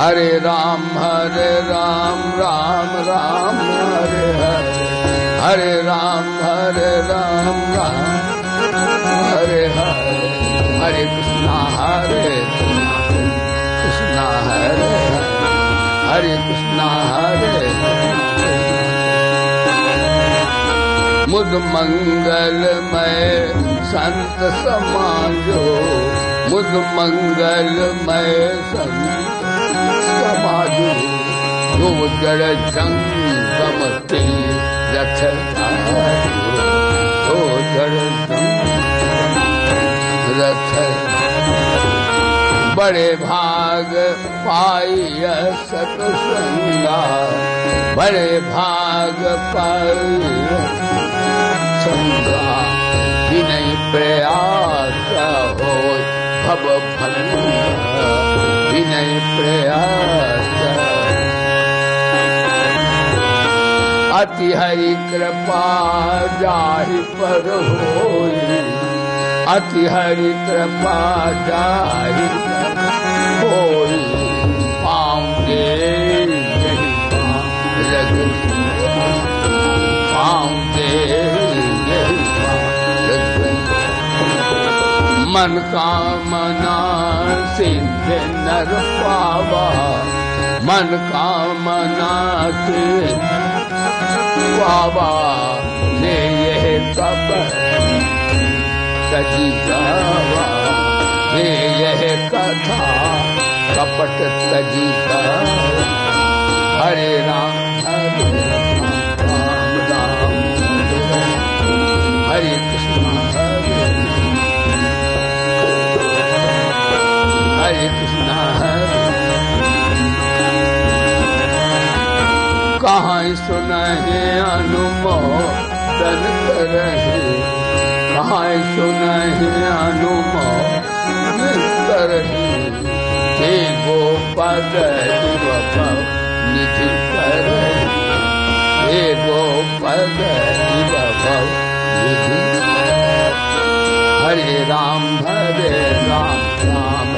हरे राम राम राम हरे हरे, हरे राम राम हरे हरे, हरे कृष्णा कृष्णा हरे हरे, हरे कृष्णा हरे मुद मंगलमय संत समाजो, मुद मंगलमय संत समाजो, जो जड़ जंगम तीरथ जो जड़ रथ, बड़े भाग पाई सतसंगा, बड़े भाग पाई संगा, विनय प्रयास हो भव भंगा, विनय प्रयास। अति हरि कृपा जाहि पर होई, अति हरि कृपा जाहि होई, पाऊंगे मन कामना सिद्ध नर पावा, मन कामना सिद्ध पावा, ने यह कब सजी गावा, ने यह कथा कपट सजी गावा। हरे राम राम राम हरे कृष्ण हरे कृष्ण हरे। कहाँ सुनहि अनुमोदन करहि, कहाँ सुनहि अनुमोदन करहि, हे गोपद निधि करहि, हे गोपद निधि। हरे राम राम राम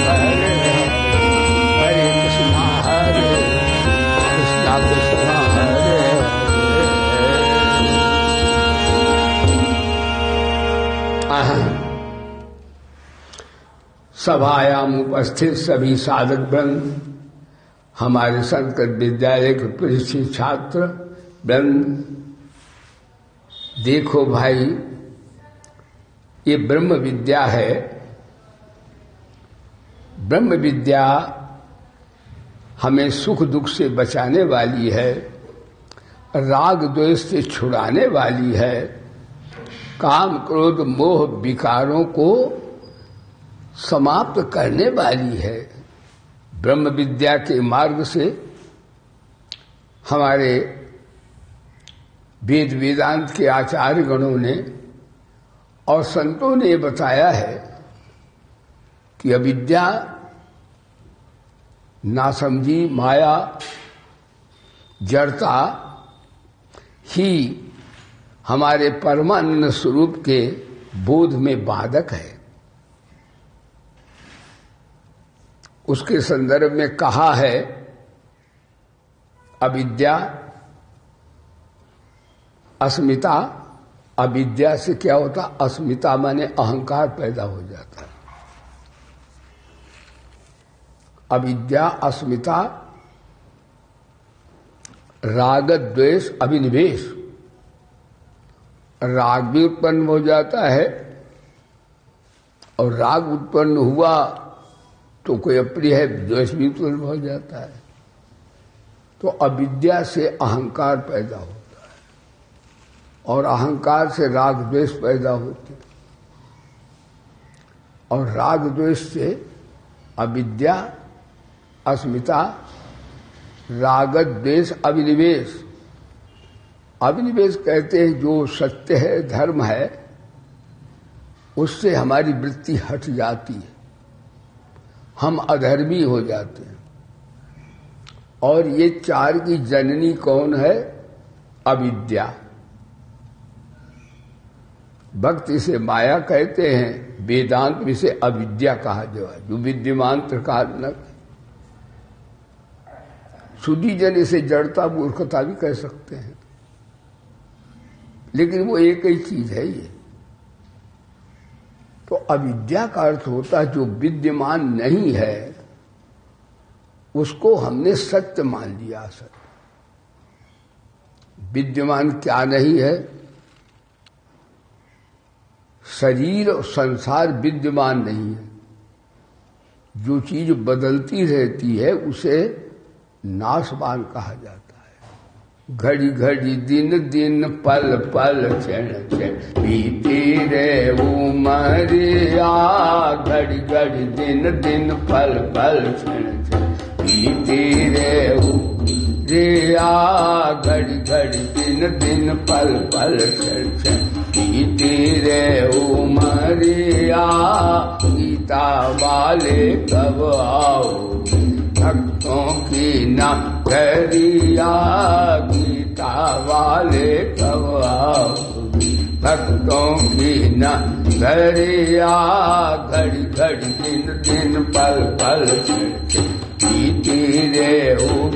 हरे हरे कृष्णा कृष्णा हरे हरे। सभायाम उपस्थित सभी साधक वृंद, हमारे संस्कृत विद्यालय के परिचित छात्र वृंद, देखो भाई, ये ब्रह्म विद्या है। ब्रह्म विद्या हमें सुख दुख से बचाने वाली है, राग द्वेष से छुड़ाने वाली है, काम क्रोध मोह विकारों को समाप्त करने वाली है। ब्रह्म विद्या के मार्ग से हमारे वेद वेदांत के आचार्य गणों ने और संतों ने बताया है कि अविद्या, नासमझी, माया, जड़ता ही हमारे परमानंद स्वरूप के बोध में बाधक है। उसके संदर्भ में कहा है, अविद्या अस्मिता, अविद्या से क्या होता? अस्मिता माने अहंकार पैदा हो जाता है। अविद्या अस्मिता, राग द्वेष अभिनिवेश, राग भी उत्पन्न हो जाता है और राग उत्पन्न हुआ तो कोई अप्रिय है, द्वेष भी उत्पन्न हो जाता है। तो अविद्या से अहंकार पैदा होता है और अहंकार से राग द्वेष पैदा होते, और राग द्वेष से अविद्या अस्मिता, राग द्वेष अभिनिवेश। अभिनिवेश कहते हैं जो सत्य है, धर्म है, उससे हमारी वृत्ति हट जाती है, हम अधर्मी हो जाते हैं। और ये चार की जननी कौन है? अविद्या। भक्त इसे माया कहते हैं, वेदांत इसे अविद्या कहा जो है, जो विद्यमान त्रिकालक, शुद्धि जन इसे जड़ता मूर्खता भी कह सकते हैं, लेकिन वो एक ही चीज है ये। तो अविद्या का अर्थ होता है जो विद्यमान नहीं है उसको हमने सत्य मान लिया। सत्य विद्यमान क्या नहीं है? शरीर और संसार विद्यमान नहीं है। जो चीज बदलती रहती है उसे नाशवान कहा जाता है। घड़ी घड़ी दिन दिन पल पल क्षण क्षण बीती रे उमरिया, घड़ी घड़ी दिन दिन पल पल क्षण क्षण बीती रे उमरिया, घड़ी घड़ी दिन दिन पल पल क्षण क्षण बीती रे उमरिया। गीता वाले कब आओ भक्तों की नगरिया, गीता वाले कब आओ भक्तों की नगरिया, घड़ी घड़ी दिन दिन पल पल बीती रे हो।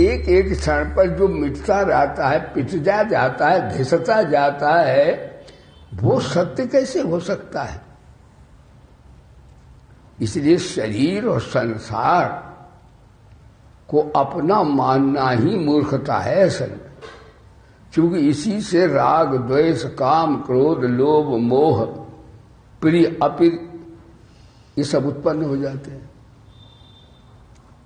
एक एक क्षण पर जो मिटता रहता है, पिटता जाता है, घिसता जाता है, वो सत्य कैसे हो सकता है? इसलिए शरीर और संसार को अपना मानना ही मूर्खता है असल में, क्योंकि इसी से राग द्वेष काम क्रोध लोभ मोह प्रिय अप्रिय ये सब उत्पन्न हो जाते हैं।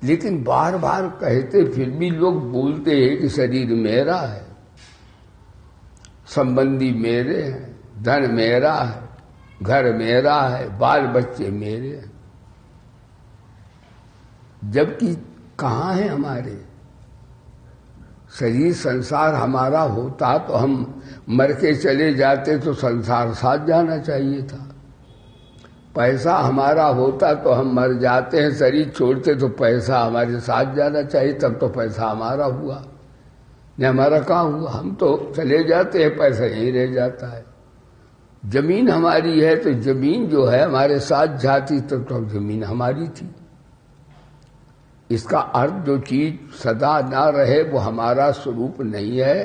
लेकिन बार बार कहते फिर भी लोग बोलते हैं कि शरीर मेरा है, संबंधी मेरे हैं, धन मेरा है, घर मेरा है, बाल बच्चे मेरे हैं, जबकि कहाँ है हमारे? शरीर संसार हमारा होता तो हम मर के चले जाते तो संसार साथ जाना चाहिए था। पैसा हमारा होता तो हम मर जाते हैं, शरीर छोड़ते तो पैसा हमारे साथ जाना चाहिए, तब तो पैसा हमारा हुआ। नहीं हमारा कहाँ हुआ? हम तो चले जाते हैं, पैसा यहीं रह जाता है। जमीन हमारी है तो जमीन जो है हमारे साथ जाती तो जमीन हमारी थी। इसका अर्थ जो चीज सदा ना रहे वो हमारा स्वरूप नहीं है।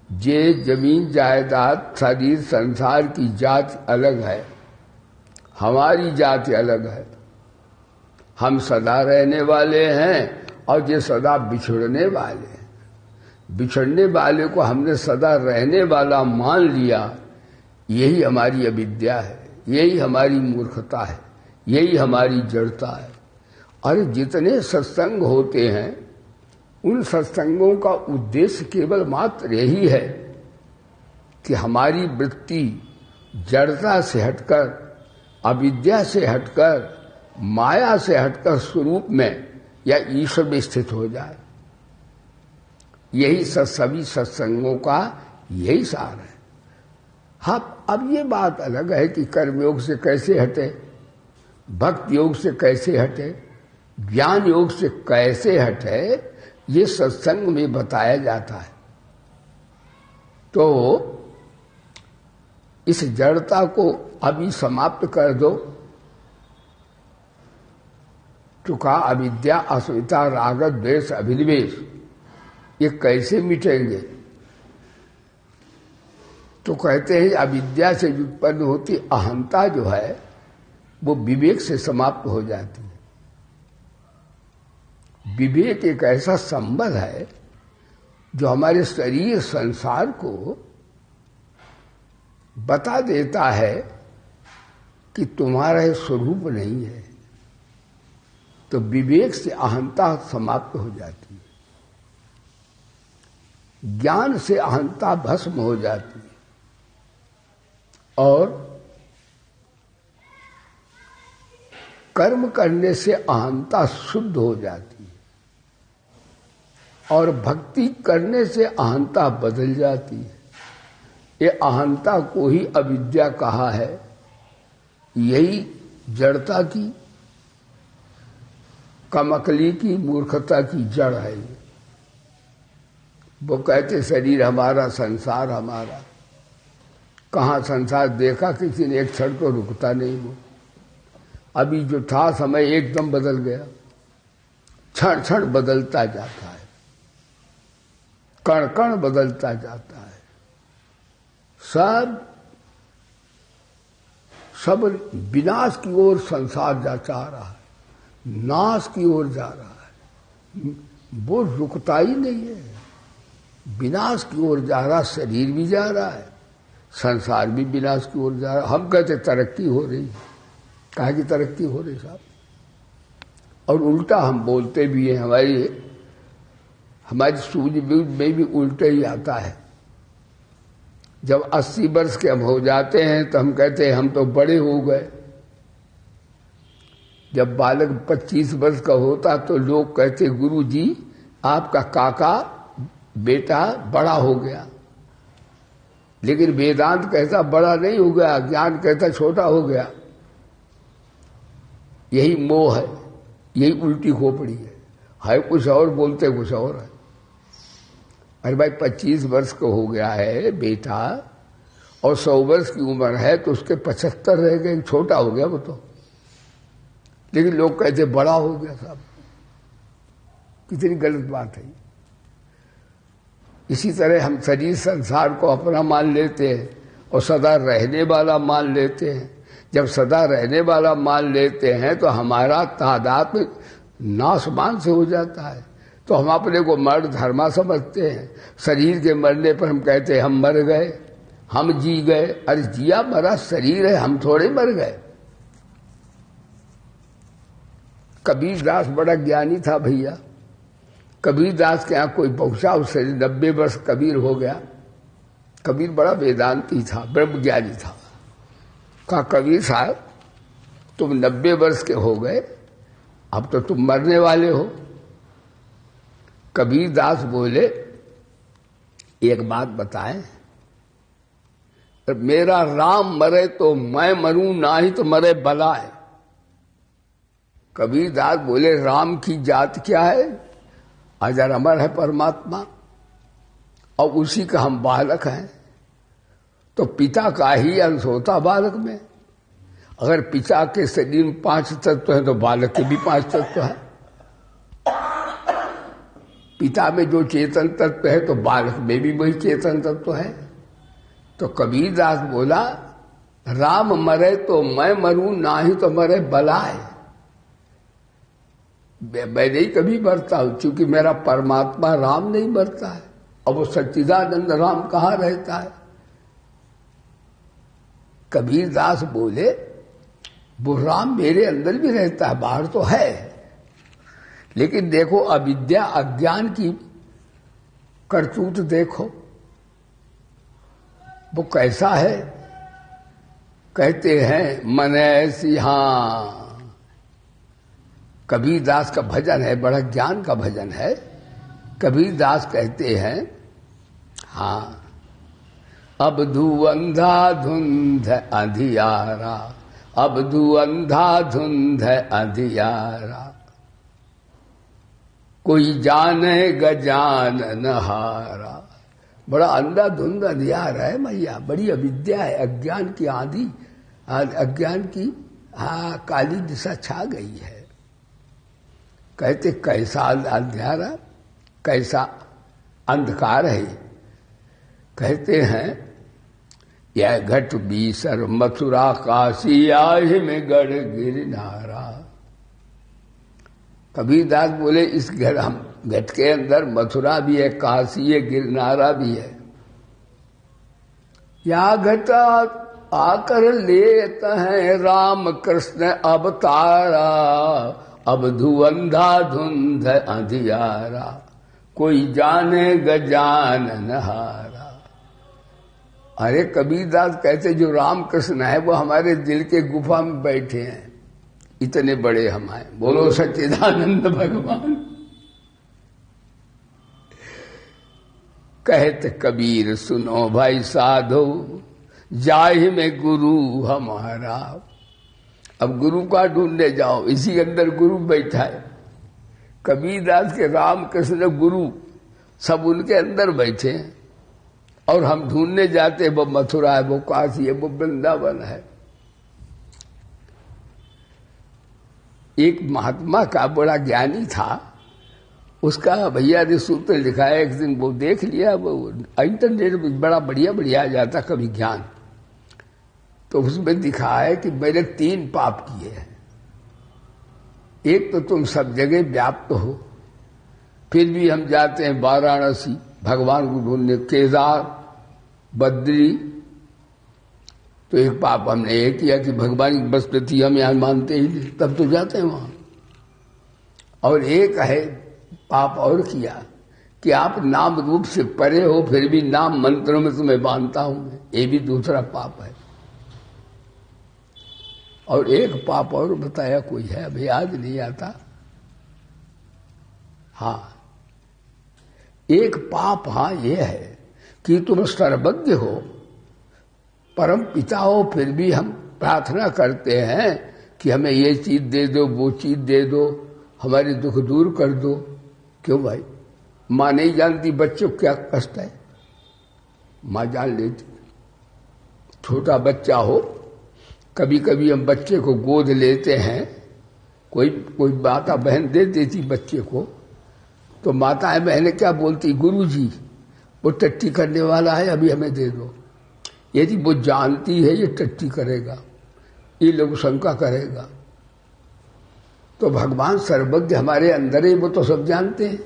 ये जमीन जायदाद शरीर संसार की जात अलग है, हमारी जाति अलग है। हम सदा रहने वाले हैं और ये सदा बिछड़ने वाले हैं। बिछड़ने वाले को हमने सदा रहने वाला मान लिया, यही हमारी अविद्या है, यही हमारी मूर्खता है, यही हमारी जड़ता है। और जितने सत्संग होते हैं उन सत्संगों का उद्देश्य केवल मात्र यही है कि हमारी वृत्ति जड़ता से हटकर, अविद्या से हटकर, माया से हटकर स्वरूप में या ईश्वर में स्थित हो जाए। यही सभी सत्संगों का यही सार है। हाँ, अब ये बात अलग है कि कर्मयोग से कैसे हटे, भक्ति योग से कैसे हटे, ज्ञान योग से कैसे हटे, ये सत्संग में बताया जाता है। तो इस जड़ता को अभी समाप्त कर दो तो कहा अविद्या अस्मिता राग द्वेष अभिनिवेश ये कैसे मिटेंगे? तो कहते हैं अविद्या से उत्पन्न होती अहंता जो है वो विवेक से समाप्त हो जाती है। विवेक एक ऐसा संबंध है जो हमारे शरीर संसार को बता देता है कि तुम्हारा स्वरूप नहीं है। तो विवेक से अहंता समाप्त हो जाती है, ज्ञान से अहंता भस्म हो जाती है और कर्म करने से अहंता शुद्ध हो जाती है और भक्ति करने से अहंता बदल जाती है। ये अहंता को ही अविद्या कहा है। यही जड़ता की, कमकली की, मूर्खता की जड़ है। वो कहते शरीर हमारा, संसार हमारा। कहाँ संसार देखा किसी ने? एक क्षण तो रुकता नहीं वो। अभी जो था समय एकदम बदल गया। क्षण क्षण बदलता जाता है, कण कण बदलता जाता है। सब विनाश की ओर संसार जा रहा है, नाश की ओर जा रहा है। वो रुकता ही नहीं है, विनाश की ओर जा रहा। शरीर भी जा रहा है, संसार भी विनाश की ओर जा रहा है। हम कहते तरक्की हो रही, काहे की तरक्की हो रही साहब? और उल्टा हम बोलते भी हैं। हमारी सूझबूझ में भी उल्टे ही आता है। जब 80 वर्ष के हम हो जाते हैं तो हम कहते हैं हम तो बड़े हो गए। जब बालक 25 वर्ष का होता तो लोग कहते गुरु जी आपका काका बेटा बड़ा हो गया। लेकिन वेदांत कहता बड़ा नहीं हो गया, ज्ञान कहता छोटा हो गया। यही मोह है, यही उल्टी खोपड़ी है कुछ और, बोलते कुछ और है। अरे भाई 25 वर्ष का हो गया है बेटा और 100 वर्ष की उम्र है तो उसके 75 रह गए, छोटा हो गया वो तो। लेकिन लोग कहते बड़ा हो गया साहब, कितनी गलत बात है। इसी तरह हम शरीर संसार को अपना मान लेते हैं और सदा रहने वाला मान लेते हैं। जब सदा रहने वाला मान लेते हैं तो हमारा तादात्म्य नासमान से हो जाता है। तो हम अपने को मर्द धर्मा समझते हैं। शरीर के मरने पर हम कहते हैं हम मर गए, हम जी गए। अरे जिया मरा शरीर है, हम थोड़े मर गए। कबीरदास बड़ा ज्ञानी था भैया। कबीरदास के यहाँ कोई पहुंचा, उससे 90 वर्ष कबीर हो गया। कबीर बड़ा वेदांती था, ब्रह्म ज्ञानी था। कहा कबीर साहब तुम 90 वर्ष के हो गए, अब तो तुम मरने वाले हो। कबीरदास बोले एक बात बताएं, मेरा राम मरे तो मैं मरूं, ना ही तो मरे बलाए। कबीरदास बोले राम की जात क्या है? अजर अमर है परमात्मा और उसी का हम बालक हैं। तो पिता का ही अंश होता बालक में। अगर पिता के शरीर में 5 तत्व हैं तो बालक के भी 5 तत्व है। पिता में जो चेतन तत्व है तो बालक में भी वही चेतन तत्व है। तो कबीरदास बोला राम मरे तो मैं मरूं, ना ही तो मरे बलाए। मैं नहीं कभी मरता हूं, क्योंकि मेरा परमात्मा राम नहीं मरता है। और वो सच्चिदानंद राम कहाँ रहता है? कबीरदास बोले वो राम मेरे अंदर भी रहता है, बाहर तो है। लेकिन देखो अविद्या अज्ञान की करतूत देखो, वो कैसा है। कहते हैं मनै सिंहा। कबीरदास का भजन है, बड़ा ज्ञान का भजन है। कबीरदास कहते हैं हाँ अब धू अंधा धुंध अंधियारा, अब धू अंधा धुंध अंधियारा, कोई जाने गजानन हारा। बड़ा अंधा धुंध अंधियार है मैया, बड़ी अविद्या है, अज्ञान की आंधी, अज्ञान की काली दिशा छा गई है। कहते कैसा अंधियारा, कैसा अंधकार है। कहते हैं यह घट बीसर मथुरा काशी आहि में गढ़ गिरनारा। कबीरदास बोले इस घट के अंदर मथुरा भी है, काशी है, गिरनारा भी है। या घटा आकर लेता है राम कृष्ण अवतारा, अब धुअंधा धुंध अंधियारा, कोई जाने गजानन हारा। अरे कबीरदास कहते जो राम कृष्ण है वो हमारे दिल के गुफा में बैठे हैं, इतने बड़े हम हैं। बोलो सच्चिदानंद भगवान। कहते कबीर सुनो भाई साधो, जाहि में गुरु हमारा। अब गुरु का ढूंढने जाओ, इसी के अंदर गुरु बैठा है। कबीरदास के राम कृष्ण गुरु सब उनके अंदर बैठे हैं और हम ढूंढने जाते, वो मथुरा है, वो काशी है, वो वृंदावन है। एक महात्मा का बड़ा ज्ञानी था, उसका भैया ने सूत्र लिखा है, एक दिन वो देख लिया, वो इंटरनेट में बड़ा बढ़िया बढ़िया आ जाता कभी ज्ञान, तो उसमें दिखा है कि मैंने 3 पाप किए हैं। एक तो तुम सब जगह व्याप्त हो, फिर भी हम जाते हैं वाराणसी भगवान को ढूंढने, केदार, बद्री, तो एक पाप हमने ये किया कि भगवान की बस्ती हम यहां मानते ही नहीं, तब तो जाते हैं वहां। और एक है पाप और किया कि आप नाम रूप से परे हो, फिर भी नाम मंत्रों में तुम्हें मानता हूं मैं, ये भी दूसरा पाप है। और एक पाप और बताया कोई है, अभी याद नहीं आता। हाँ, एक पाप हाँ ये है कि तुम सर्वज्ञ हो, परम पिता हो, फिर भी हम प्रार्थना करते हैं कि हमें ये चीज दे दो, वो चीज दे दो, हमारे दुख दूर कर दो। क्यों भाई? माँ नहीं जानती बच्चों को क्या कष्ट है, माँ जान लेती। छोटा बच्चा हो, कभी कभी हम बच्चे को गोद लेते हैं, कोई माता बहन दे देती बच्चे को, तो माताएं बहनें क्या बोलती, गुरुजी वो टट्टी करने वाला है, अभी हमें दे दो। यदि वो जानती है ये टट्टी करेगा, ये लोग शंका करेगा, तो भगवान सर्वज्ञ हमारे अंदर है, वो तो सब जानते हैं,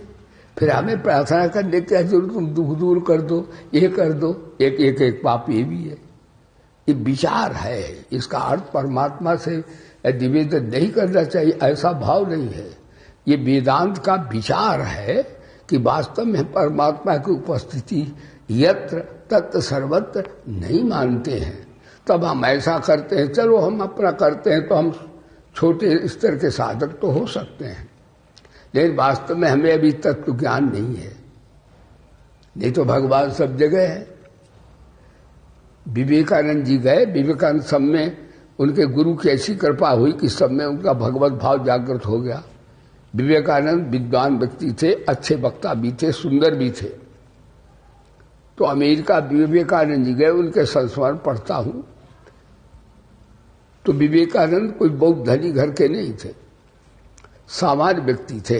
फिर हमें प्रार्थना करने की जरूरत, तुम दुख दूर कर दो, ये कर दो। एक पाप ये भी है, ये विचार है, इसका अर्थ परमात्मा से निवेदन नहीं करना चाहिए, ऐसा भाव नहीं है। ये वेदांत का विचार है कि वास्तव में परमात्मा की उपस्थिति यत्र तत्र सर्वत्र नहीं मानते हैं, तब हम ऐसा करते हैं, चलो हम अपना करते हैं तो हम छोटे स्तर के साधक तो हो सकते हैं, लेकिन वास्तव में हमें अभी तत्व ज्ञान नहीं है। नहीं तो भगवान सब जगह है। विवेकानंद जी गए, विवेकानंद सब में उनके गुरु की ऐसी कृपा हुई कि सब में उनका भगवत भाव जागृत हो गया। विवेकानंद विद्वान व्यक्ति थे, अच्छे वक्ता भी थे, सुंदर भी थे। तो अमेरिका विवेकानंद जी गए, उनके संस्मरण पढ़ता हूं, तो विवेकानंद कोई बहुत धनी घर के नहीं थे, सामान्य व्यक्ति थे।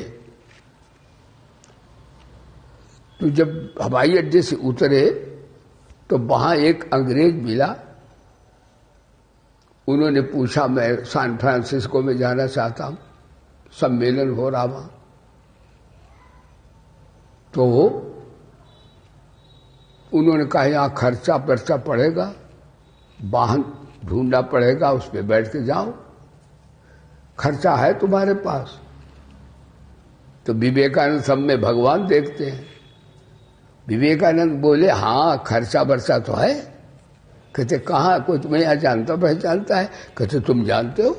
तो जब हवाई अड्डे से उतरे तो वहां एक अंग्रेज मिला, उन्होंने पूछा मैं सैन फ्रांसिस्को में जाना चाहता हूं, सम्मेलन हो रहा वहां। तो उन्होंने कहा यहां खर्चा पर्चा पड़ेगा, वाहन ढूंढना पड़ेगा, उस पर बैठ के जाओ, खर्चा है तुम्हारे पास? तो विवेकानंद सब में भगवान देखते हैं। विवेकानंद बोले हाँ खर्चा बर्चा तो है। कहते कहाँ, कोई तुम्हें यहाँ जानता पहचानता है? कहते तुम जानते हो,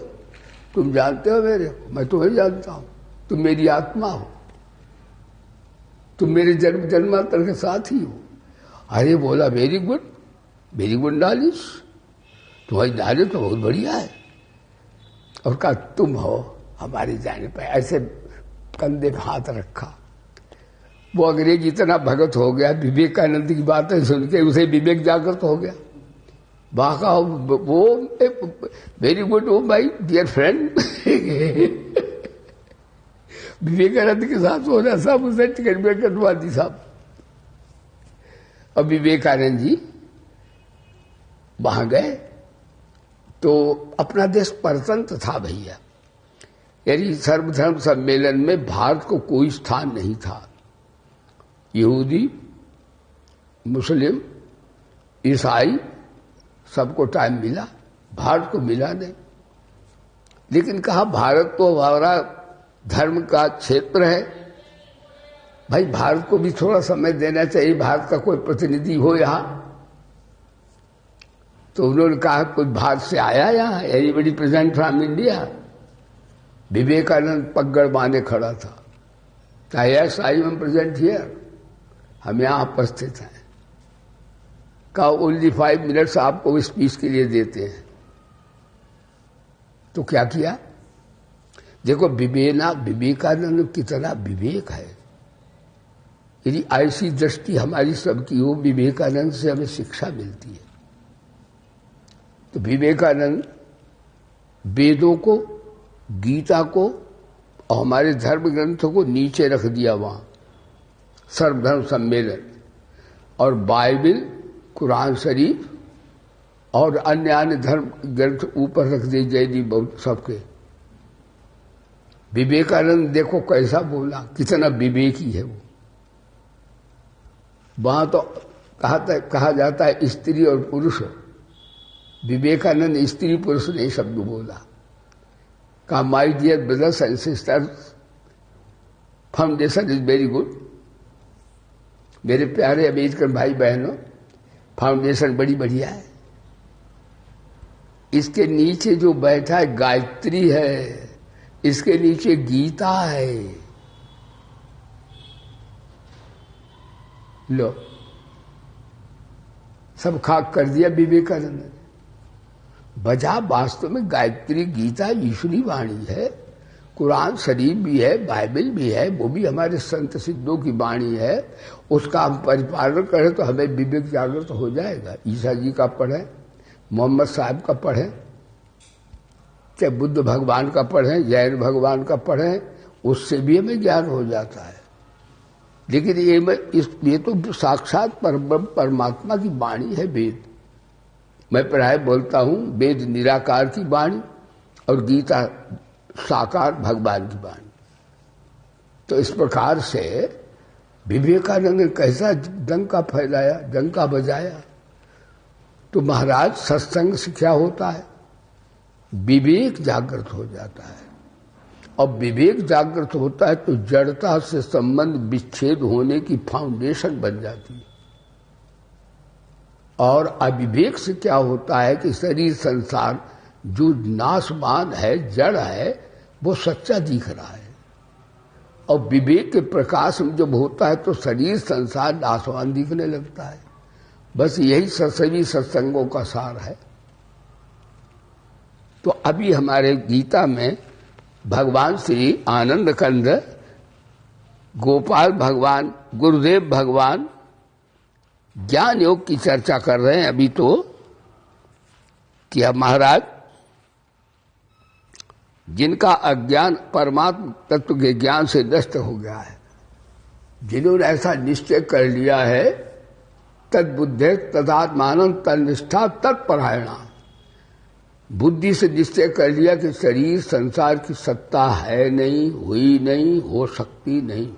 तुम जानते हो मेरे को, मैं तुम्हें जानता हूं, तुम मेरी आत्मा हो, तुम मेरे जन्म जन्मांतर के साथ ही हो। अरे बोला वेरी गुड नॉलेज, तुम्हारी नॉलेज तो बहुत बढ़िया है। और कहा तुम हो हमारे जाने पर, ऐसे कंधे पे हाथ रखा। वो अंग्रेज इतना भगत हो गया, विवेकानंद की बातें सुन के उसे विवेक जागृत हो गया। वाका वो very good, oh my dear friend. Vivekananda के साथ होना सब उसे टिकट में कटवा दी साहब। और विवेकानंद जी वहां गए तो अपना देश परतंत्र था भैया, यानी सर्वधर्म सम्मेलन में भारत को कोई स्थान नहीं था। यहूदी, मुस्लिम, ईसाई सबको टाइम मिला, भारत को मिला नहीं। लेकिन कहा भारत तो हमारा धर्म का क्षेत्र है, भाई भारत को भी थोड़ा समय देना चाहिए, भारत का कोई प्रतिनिधि हो यहां। तो उन्होंने कहा कोई भारत से आया यहां, anybody present from India? Vivekananda पगड़ बांधे खड़ा था। Yes I am present here, हम यहां उपस्थित हैं। कहा ओनली 5 मिनट्स आपको स्पीच के लिए देते हैं। तो क्या किया? देखो विवेकानंद कितना विवेक है। यदि ऐसी दृष्टि हमारी सबकी हो, विवेकानंद से हमें शिक्षा मिलती है। तो विवेकानंद वेदों को, गीता को और हमारे धर्म ग्रंथों को नीचे रख दिया वहां, सर्वधर्म सम्मेलन, और बाइबिल, कुरान शरीफ और अन्य अन्य धर्म ग्रंथ ऊपर रख दिए, जैनी बौद्ध सबके। विवेकानंद देखो कैसा बोला, कितना विवेकी है वो। वहां तो कहा जाता है स्त्री और पुरुष, विवेकानंद स्त्री पुरुष ने शब्द बोला। कहा my dear brothers and sisters, foundation is very good. मेरे प्यारे अमेरिकन भाई बहनों, फाउंडेशन बड़ी बढ़िया है। इसके नीचे जो बैठा है गायत्री है, इसके नीचे गीता है। लो, सब खाक कर दिया विवेकानंद ने। बजा वास्तव में गायत्री गीता ईश्वरी वाणी है, कुरान शरीफ भी है, बाइबल भी है, वो भी हमारे संत सिद्धों की वाणी है। उसका हम परिपालन करें तो हमें विवेक जागृत हो जाएगा। ईसा जी का पढ़ें, मोहम्मद साहब का पढ़ें, चाहे बुद्ध भगवान का पढ़ें, जैन भगवान का पढ़ें, उससे भी हमें ज्ञान हो जाता है। लेकिन ये तो साक्षात परमात्मा की वाणी है वेद। मैं प्राय बोलता हूं वेद निराकार की वाणी और गीता साकार भगवान की वाणी। तो इस प्रकार से विवेकानंद ने कैसा डंका फैलाया, डंका बजाया। तो महाराज सत्संग से क्या होता है, विवेक जागृत हो जाता है। और विवेक जागृत होता है तो जड़ता से संबंध विच्छेद होने की फाउंडेशन बन जाती है। और अविवेक से क्या होता है कि शरीर संसार जो नाशवान है, जड़ है, वो सच्चा दिख रहा है। और विवेक के प्रकाश में जब होता है तो शरीर संसार नाशवान दिखने लगता है। बस यही सभी सत्संगों का सार है। तो अभी हमारे गीता में भगवान श्री आनंद कंद गोपाल भगवान, गुरुदेव भगवान ज्ञान योग की चर्चा कर रहे हैं अभी। तो कि अब महाराज जिनका अज्ञान परमात्म तत्व के ज्ञान से नष्ट हो गया है, जिन्होंने ऐसा निश्चय कर लिया है, तद्बुद्धे तदात्मानं तन्निष्ठा तत्परायणा, बुद्धि से निश्चय कर लिया कि शरीर संसार की सत्ता है नहीं, हुई नहीं, हो सकती नहीं,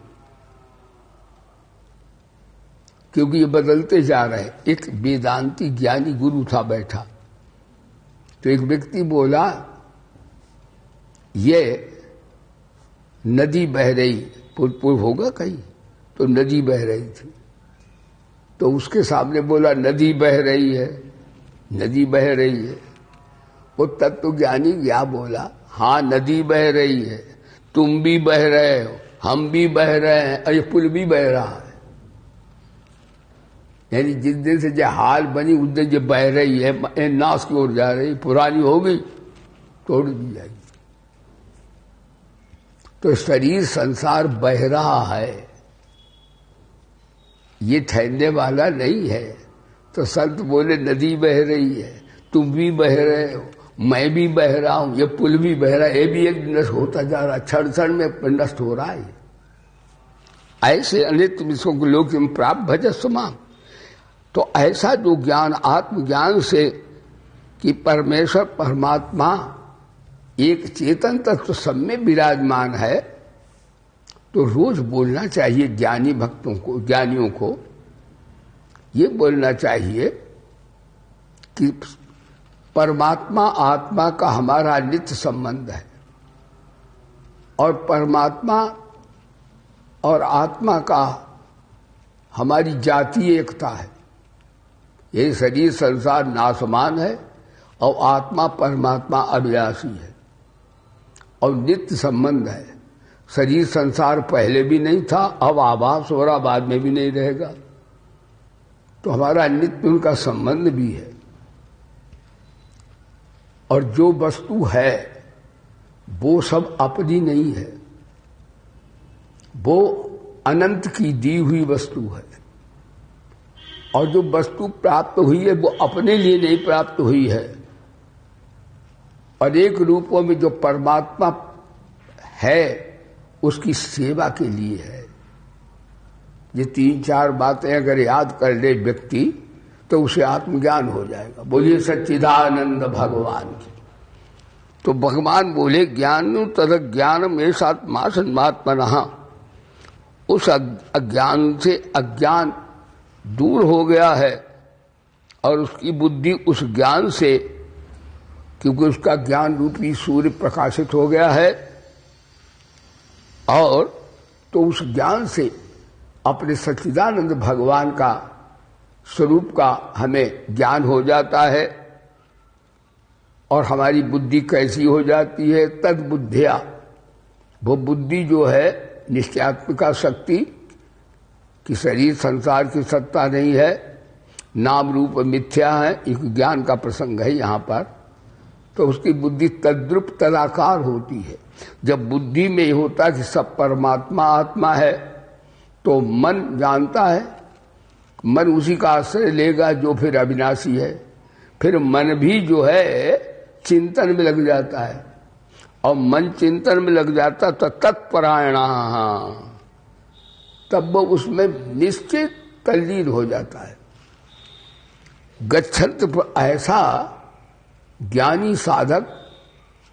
क्योंकि ये बदलते जा रहे हैं। एक वेदांती ज्ञानी गुरु था बैठा, तो एक व्यक्ति बोला ये नदी बह रही, पुल होगा कहीं, तो नदी बह रही थी। तो उसके सामने बोला नदी बह रही है, नदी बह रही है। वो तत्वज्ञानी क्या बोला, हाँ नदी बह रही है, तुम भी बह रहे हो, हम भी बह रहे हैं, और ये पुल भी बह रहा है। यानी जिस दिन से जो हाल बनी उस दिन जो बह रही है, नाश की ओर जा रही, पुरानी हो गई, तोड़ दी जाएगी। तो शरीर संसार बह रहा है, ये ठहरने वाला नहीं है। तो संत बोले नदी बह रही है, तुम भी बह रहे हो, मैं भी बह रहा हूं, ये पुल भी बह रहा है, ये भी एक नष्ट होता जा रहा है, क्षण क्षण में नष्ट हो रहा है। ऐसे अनेक विषयों को लोग प्राप्त भजस्वमाम। तो ऐसा जो ज्ञान आत्मज्ञान से कि परमेश्वर परमात्मा एक चेतन तत्व सब में विराजमान है, तो रोज बोलना चाहिए ज्ञानी भक्तों को, ज्ञानियों को ये बोलना चाहिए कि परमात्मा आत्मा का हमारा नित्य संबंध है, और परमात्मा और आत्मा का हमारी जातीय एकता है। यही शरीर संसार नाशमान है और आत्मा परमात्मा अविनाशी है और नित्य संबंध है। शरीर संसार पहले भी नहीं था, अब आभास हो रहा, बाद में भी नहीं रहेगा। तो हमारा नित्य उनका संबंध भी है। और जो वस्तु है वो सब अपनी नहीं है, वो अनंत की दी हुई वस्तु है। और जो वस्तु प्राप्त हुई है वो अपने लिए नहीं प्राप्त हुई है। अनेक रूपों में जो परमात्मा है उसकी सेवा के लिए है। ये 3-4 बातें अगर याद कर ले व्यक्ति तो उसे आत्मज्ञान हो जाएगा। बोलिए सच्चिदानंद भगवान की। तो भगवान बोले ज्ञान तद ज्ञानम ऐसात्मा सन्मात्मनः, उस अज्ञान से अज्ञान दूर हो गया है और उसकी बुद्धि उस ज्ञान से, क्योंकि उसका ज्ञान रूपी सूर्य प्रकाशित हो गया है, और तो उस ज्ञान से अपने सच्चिदानंद भगवान का स्वरूप का हमें ज्ञान हो जाता है। और हमारी बुद्धि कैसी हो जाती है? तद बुद्धिया, वो बुद्धि जो है निश्चयात्मिका शक्ति कि शरीर संसार की सत्ता नहीं है, नाम रूप मिथ्या है, एक ज्ञान का प्रसंग है यहाँ पर। तो उसकी बुद्धि तद्रुप तदाकार होती है। जब बुद्धि में ये होता कि सब परमात्मा आत्मा है, तो मन जानता है, मन उसी का आश्रय लेगा जो फिर अविनाशी है। फिर मन भी जो है चिंतन में लग जाता है, और मन चिंतन में लग जाता तो तत्परायणा, तब वो उसमें निश्चित तल्लीन हो जाता है। गच्छन्त, ऐसा ज्ञानी साधक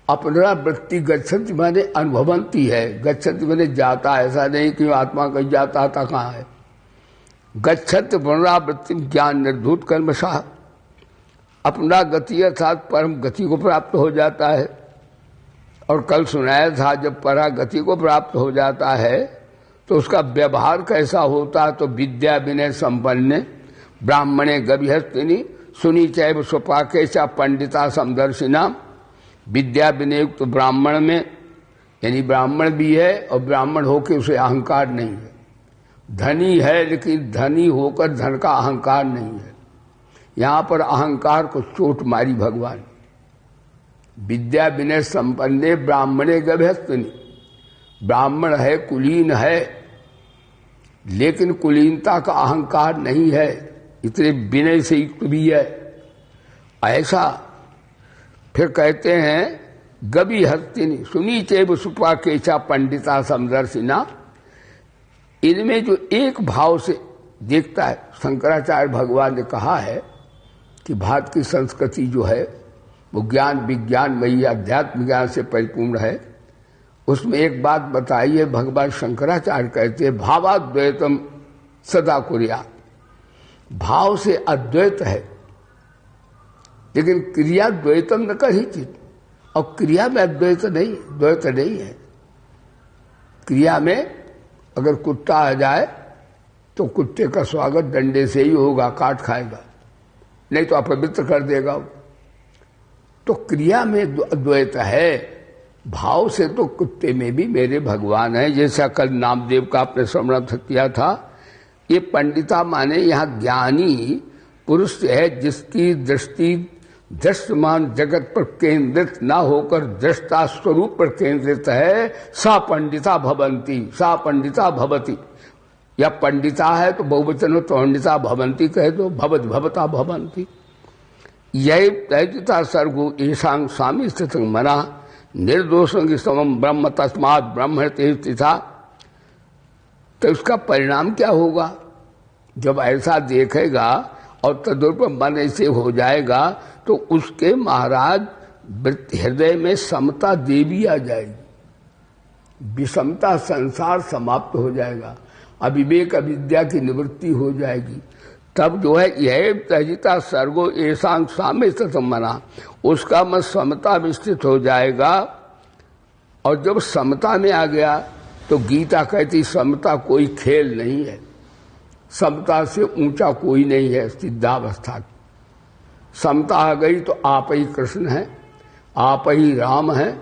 अपना वृत्ति गच्छन्ति माने अनुभवंती है। गच्छन्ति माने जाता, ऐसा नहीं कि आत्मा कहीं जाता था, कहाँ है। गच्छन्ति पुनरावृत्ति ज्ञान निर्धूत कर्मशः, अपना गति अर्थात परम गति को प्राप्त हो जाता है। और कल सुनाया था जब परा गति को प्राप्त हो जाता है तो उसका व्यवहार कैसा होता, तो विद्या विनय संपन्न ब्राह्मणे गविहस्तिनी सुनी चैव स्वपाके च पंडिता समदर्शिना। विद्या विनय युक्त तो ब्राह्मण में, यानी ब्राह्मण भी है और ब्राह्मण होकर उसे अहंकार नहीं है। धनी है लेकिन धनी होकर धन का अहंकार नहीं है। यहाँ पर अहंकार को चोट मारी भगवान। विद्या विनय संपन्ने ब्राह्मणे गभ्यस्तनी, ब्राह्मण है, कुलीन है, लेकिन कुलीनता का अहंकार नहीं है, इतने विनय से युक्त भी है। ऐसा फिर कहते हैं गभी हस्तिनी सुनी चैव सुपा केचा पंडिता समदर्शिना। इनमें जो एक भाव से देखता है, शंकराचार्य भगवान ने कहा है कि भारत की संस्कृति जो है वो ज्ञान विज्ञान मई अध्यात्म ज्ञान से परिपूर्ण है। उसमें एक बात बताई है, भगवान शंकराचार्य कहते हैं भावाद्वैतम सदा कुर्या। भाव से अद्वैत है लेकिन क्रिया द्वैतम न कहिचित, और क्रिया में अद्वैत नहीं, द्वैत नहीं है। क्रिया में अगर कुत्ता आ जाए तो कुत्ते का स्वागत डंडे से ही होगा, काट खाएगा, नहीं तो अपवित्र कर देगा। तो क्रिया में अद्वैत है, भाव से तो कुत्ते में भी मेरे भगवान है। जैसा कल नामदेव का आपने स्मरण किया था। ये पंडिता माने यहाँ ज्ञानी पुरुष है जिसकी दृष्टि दृष्टमान जगत पर केंद्रित ना होकर दृष्टा स्वरूप पर केंद्रित है। सा पंडिता भवंती, सा पंडिता भवती। या पंडिता है तो बहुवचन में पंडिता भवंती कह दो, भवत भवता भवंती। यही तैजिता सर्गो ईशांग स्वामी स्थित मना निर्दोषों की समम ब्रह्म तस्मात् ब्रह्म तीर्थिता। तो उसका परिणाम क्या होगा? जब ऐसा देखेगा और तदुप मन ऐसे हो जाएगा तो उसके महाराज हृदय में समता देवी आ जाएगी, विषमता संसार समाप्त हो जाएगा, अविवेक अविद्या की निवृत्ति हो जाएगी। तब जो है यह तजिता सर्गो ऐसांग स्वामी स्थित मना, उसका मत समता में स्थित हो जाएगा। और जब समता में आ गया तो गीता कहती समता कोई खेल नहीं है, समता से ऊंचा कोई नहीं है सिद्धावस्था की। समता आ गई तो आप ही कृष्ण हैं, आप ही राम हैं,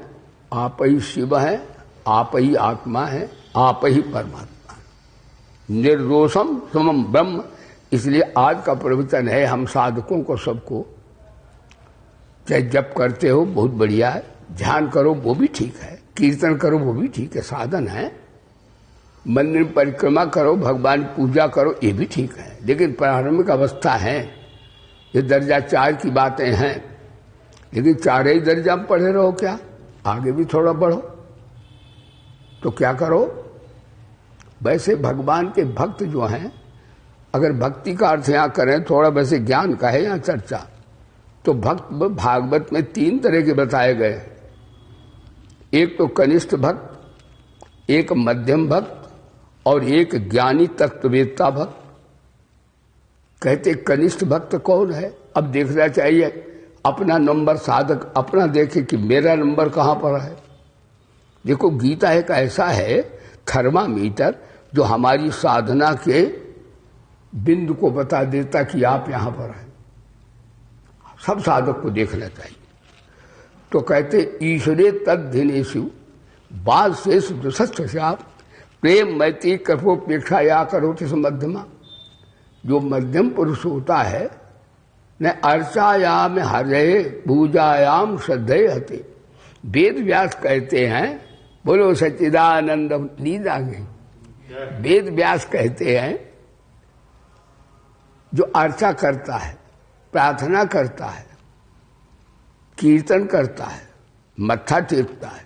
आप ही शिव हैं, आप ही आत्मा है, आप ही परमात्मा है। निर्दोषम समम ब्रह्म। इसलिए आज का प्रवचन है हम साधकों को सबको, चाहे जप करते हो बहुत बढ़िया है, ध्यान करो वो भी ठीक है, कीर्तन करो वो भी ठीक है, साधन है, मंदिर परिक्रमा करो, भगवान पूजा करो, ये भी ठीक है। लेकिन प्रारंभिक अवस्था है, ये दर्जा 4 की बातें हैं। लेकिन 4 ही दर्जा में पढ़े रहो क्या? आगे भी थोड़ा बढ़ो। तो क्या करो, वैसे भगवान के भक्त जो हैं, अगर भक्ति का अर्थ यहां करें थोड़ा, वैसे ज्ञान का है यहां चर्चा, तो भक्त भागवत में 3 तरह के बताए गए। एक तो कनिष्ठ भक्त, एक मध्यम भक्त और एक ज्ञानी तत्ववेत्ता भक्त। कहते कनिष्ठ भक्त कौन है? अब देखना चाहिए अपना नंबर, साधक अपना देखे कि मेरा नंबर कहां पर है। देखो गीता एक ऐसा है थर्मामीटर जो हमारी साधना के बिंदु को बता देता कि आप यहां पर हैं। सब साधक को देखना चाहिए। तो कहते ईश्वरे तद्धिनेषु बाद शेष दुष्ट प्रेम मैत्री कृपोपेक्षा या करोति मध्यमा। जो मध्यम पुरुष होता है न अर्चायाम हरे पूजायाम श्रद्धे हते। वेद व्यास कहते हैं, बोलो सच्चिदानंद नींद आ गई। वेद व्यास कहते हैं जो अर्चा करता है, प्रार्थना करता है, कीर्तन करता है, मत्था टेकता है,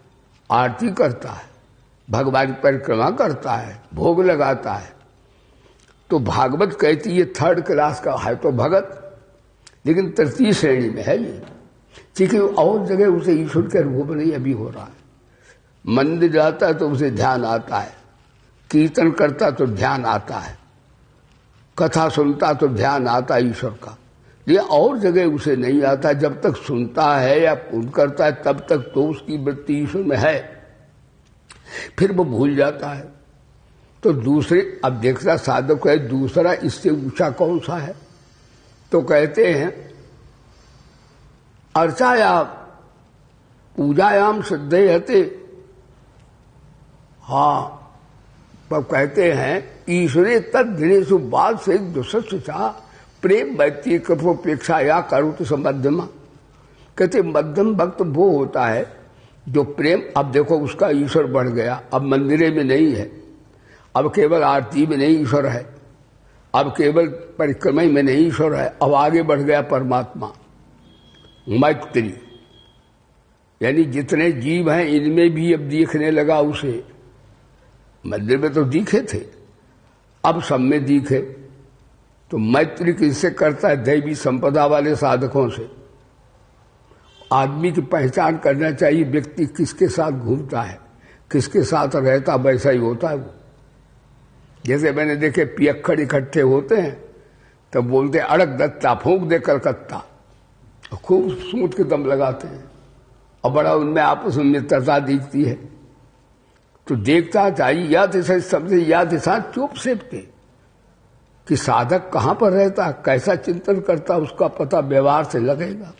आरती करता है, भगवान की परिक्रमा करता है, भोग लगाता है, तो भागवत कहती है 3rd क्लास का है तो भगत, लेकिन 3री श्रेणी में है ये। क्योंकि और जगह उसे ईश्वर के रूप नहीं अभी हो रहा है। मंदिर जाता है तो उसे ध्यान आता है, कीर्तन करता तो ध्यान आता है, कथा सुनता तो ध्यान आता है ईश्वर का। ये और जगह उसे नहीं आता। जब तक सुनता है या पूर्ण करता है तब तक तो उसकी वृत्ति ईश्वर में है, फिर वो भूल जाता है। तो दूसरे, अब देखता साधक है दूसरा इससे ऊंचा कौन सा है? तो कहते हैं अर्चाया पूजायाम श्रद्धे हते। हाँ, तब कहते हैं ईश्वरे तद्धिनेषु बाद से दुष्टा प्रेम मैत्री कृपोपेक्षा या करोति मध्यमा। कहते मध्यम भक्त वो होता है जो प्रेम, अब देखो उसका ईश्वर बढ़ गया, अब मंदिरे में नहीं है, अब केवल आरती में नहीं ईश्वर है, अब केवल परिक्रमा में नहीं ईश्वर है, अब आगे बढ़ गया परमात्मा। मैत्री यानी जितने जीव हैं इनमें भी अब दिखने लगा उसे। मंदिर में तो दिखे थे, अब सब में दिखे। तो मैत्री किससे करता है? दैवी संपदा वाले साधकों से। आदमी की पहचान करना चाहिए व्यक्ति किसके साथ घूमता है, किसके साथ रहता, वैसा ही होता है वो। जैसे मैंने देखे पियक्कड़ इकट्ठे होते हैं तब बोलते अड़क दत्ता फूंक दे कलकत्ता, खूब सूंट के दम लगाते हैं और बड़ा उनमें आपस में मित्रता दिखती है। तो देखता चाहिए या दिशा समझे या दिशा चुप सेपते कि साधक कहां पर रहता, कैसा चिंतन करता, उसका पता व्यवहार से लगेगा।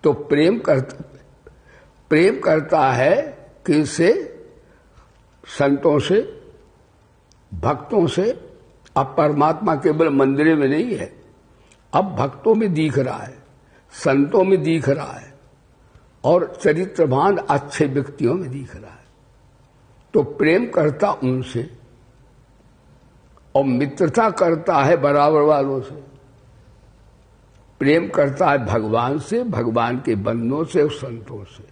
तो प्रेम करता है किससे? संतों से, भक्तों से। अब परमात्मा केवल मंदिर में नहीं है, अब भक्तों में दिख रहा है, संतों में दिख रहा है और चरित्रवान अच्छे व्यक्तियों में दिख रहा है। तो प्रेम करता उनसे और मित्रता करता है बराबर वालों से। प्रेम करता है भगवान से, भगवान के बंदों से और संतों से।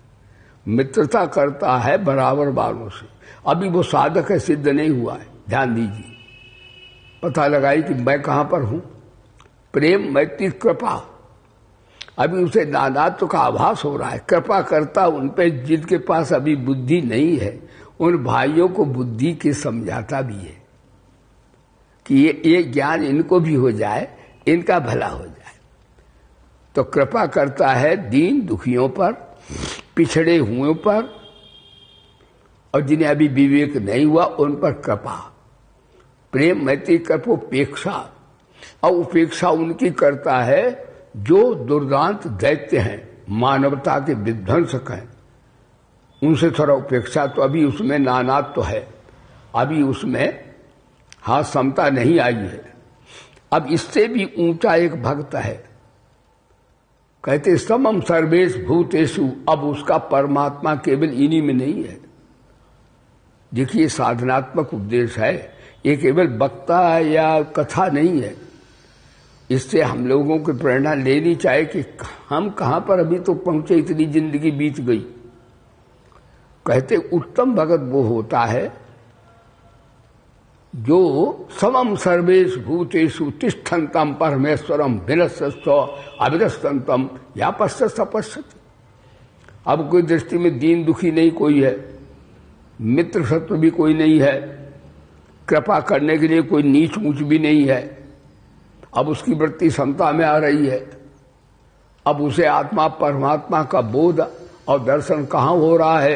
मित्रता करता है बराबर वालों से। अभी वो साधक है, सिद्ध नहीं हुआ है, ध्यान दीजिए। पता लगाई कि मैं कहां पर हूं। प्रेम मैत्री कृपा, अभी उसे नानात्व का आभास हो रहा है। कृपा करता उन पे जिनके पास अभी बुद्धि नहीं है, उन भाइयों को बुद्धि के समझाता भी है कि ये ज्ञान इनको भी हो जाए, इनका भला हो जाए। तो कृपा करता है दीन दुखियों पर, पिछड़े हुओं पर, और जिन्हें अभी विवेक नहीं हुआ उन पर कृपा। प्रेम मैत्री कृपोपेक्षा, और उपेक्षा उनकी करता है जो दुर्दांत दैत्य हैं, मानवता के विध्वंसक हैं, उनसे थोड़ा उपेक्षा। तो अभी उसमें नानात्व तो है, अभी उसमें हाँ समता नहीं आई है। अब इससे भी ऊंचा एक भक्त है, कहते समम सर्वेश भूतेषु। अब उसका परमात्मा केवल इन्हीं में नहीं है। देखिए साधनात्मक उपदेश है, ये केवल वक्ता या कथा नहीं है। इससे हम लोगों को प्रेरणा लेनी चाहिए कि हम कहां पर अभी तो पहुंचे, इतनी जिंदगी बीत गई, कहते उत्तम भगत वो होता है जो समम सर्वेश भूतेषु तिष्ठन्तम परमेश्वरम विनश्यस्व अविनश्यन्तम या पश्यत अपश्यति। अब कोई दृष्टि में दीन दुखी नहीं कोई है, मित्र शत्रु भी कोई नहीं है, कृपा करने के लिए कोई नीच ऊंच भी नहीं है। अब उसकी वृत्ति समता में आ रही है। अब उसे आत्मा परमात्मा का बोध और दर्शन कहाँ हो रहा है?